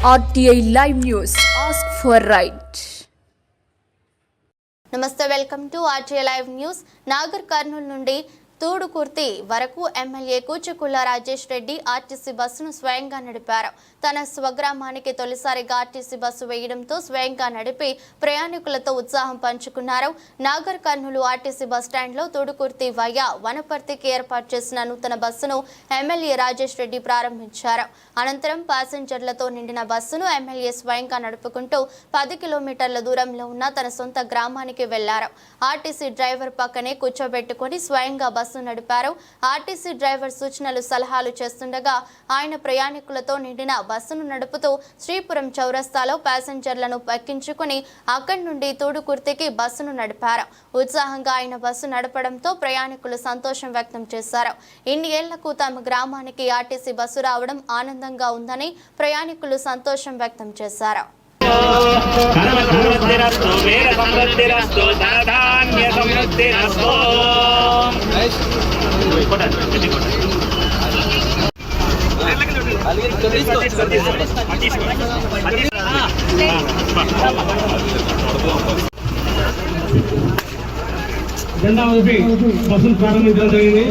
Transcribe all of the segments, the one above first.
RTI Live News. Ask for right. నమస్తే, welcome to RTI Live News. Nagar Kurnool నుండి తూడుకుర్తి వరకు MLA Kuchukulla Rajesh Reddy RTC బస్సును స్వయంగా నడిపారు. తన స్వగ్రామానికి తొలిసారిగా ఆర్టీసీ బస్సు వేయడంతో స్వయంగా నడిపి ప్రయాణికులతో ఉత్సాహం పంచుకున్నారు. నాగర్ కర్నూలు ఆర్టీసీ బస్టాండ్లో తూడుకుర్తి వయా వనపర్తికి ఏర్పాటు చేసిన నూతన బస్సును ఎమ్మెల్యే రాజేష్ రెడ్డి ప్రారంభించారు. అనంతరం ప్యాసింజర్లతో నిండిన బస్సును ఎమ్మెల్యే స్వయంగా నడుపుకుంటూ 10 కిలోమీటర్ల దూరంలో ఉన్న తన సొంత గ్రామానికి వెళ్లారు. ఆర్టీసీ డ్రైవర్ పక్కనే కూర్చోబెట్టుకుని స్వయంగా బస్సు నడిపారు. ఆర్టీసీ డ్రైవర్ సూచనలు సలహాలు చేస్తుండగా ఆయన ప్రయాణికులతో నిండిన బస్సును నడుపుతూ శ్రీపురం చౌరస్తాలో ప్యాసింజర్లను ఎక్కించుకుని అక్కడి నుండి తూడుకుర్తికి బస్సును నడిపారు. ఉత్సాహంగా ఆయన బస్సు నడపడంతో ప్రయాణికులు సంతోషం వ్యక్తం చేశారు. ఇన్ని ఏళ్లకు తమ గ్రామానికి ఆర్టీసీ బస్సు రావడం ఆనందంగా ఉందని ప్రయాణికులు సంతోషం వ్యక్తం చేశారు. జెండా ఊపి బస్సులు ప్రారంభించడం జరిగింది.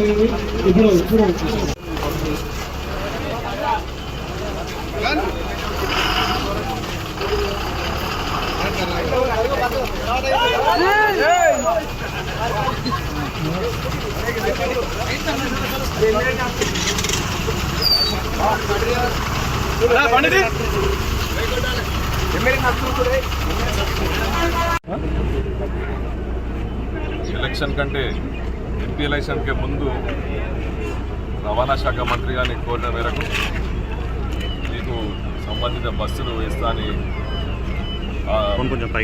ఇప్పుడు ఎలక్షన్ కంటే ఎంపీ ఎలక్షన్కి ముందు రవాణా శాఖ మంత్రి గారిని కోరిన మేరకు మీకు సంబంధిత బస్సులు వేస్తా అని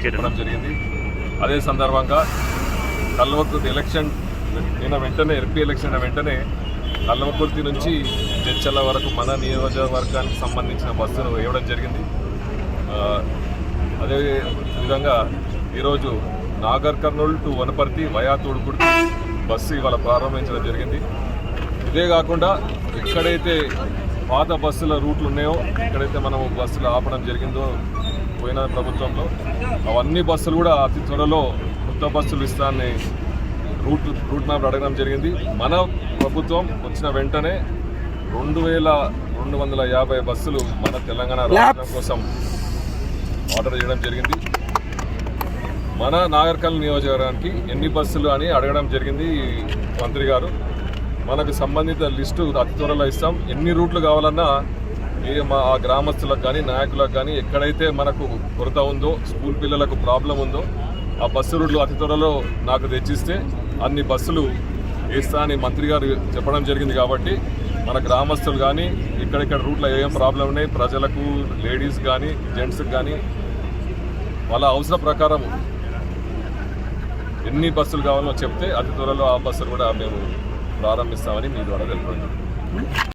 చెప్పడం జరిగింది. అదే సందర్భంగా కల్వకుర్తి ఎలక్షన్ వెంటనే ఎంపీ ఎలక్షన్ వెంటనే కల్వకుర్తి నుంచి జడ్చర్ల వరకు మన నియోజకవర్గానికి సంబంధించిన బస్సును వేయడం జరిగింది. అదే విధంగా ఈరోజు Nagar Kurnool to Wanaparthy via Thudukurthi bus ఇవాళ ప్రారంభించడం జరిగింది. ఇదే కాకుండా ఎక్కడైతే పాత బస్సుల రూట్లు ఉన్నాయో, ఎక్కడైతే మనం బస్సులు ఆపడం జరిగిందో పోయిన ప్రభుత్వంలో, అవన్నీ బస్సులు కూడా అతి త్వరలో కొత్త బస్సులు ఇస్తానని రూట్ మ్యాప్ అడగడం జరిగింది. మన ప్రభుత్వం వచ్చిన వెంటనే 2250 బస్సులు మన తెలంగాణ రాష్ట్రం కోసం ఆర్డర్ చేయడం జరిగింది. మన నాగర్ కర్నూలు నియోజకవర్గానికి ఎన్ని బస్సులు అని అడగడం జరిగింది మంత్రి గారు. మనకు సంబంధిత లిస్టు అతి త్వరలో ఇస్తాం. ఎన్ని రూట్లు కావాలన్నా మా ఆ గ్రామస్తులకు కానీ నాయకులకు కానీ ఎక్కడైతే మనకు కొరత ఉందో, స్కూల్ పిల్లలకు ప్రాబ్లం ఉందో, ఆ బస్సు రూట్లు అతి త్వరలో నాకు తెచ్చిస్తే అన్ని బస్సులు వేస్తా అని మంత్రి గారు చెప్పడం జరిగింది. కాబట్టి మన గ్రామస్తులు కానీ ఇక్కడిక్కడ రూట్లో ఏం ప్రాబ్లం ఉన్నాయి, ప్రజలకు లేడీస్ కానీ జెంట్స్కి కానీ వాళ్ళ అవసరం ప్రకారం ఎన్ని బస్సులు కావాలో చెప్తే అతి త్వరలో ఆ బస్సులు కూడా మేము ప్రారంభిస్తామని మీ ద్వారా తెలుపుతున్నాం.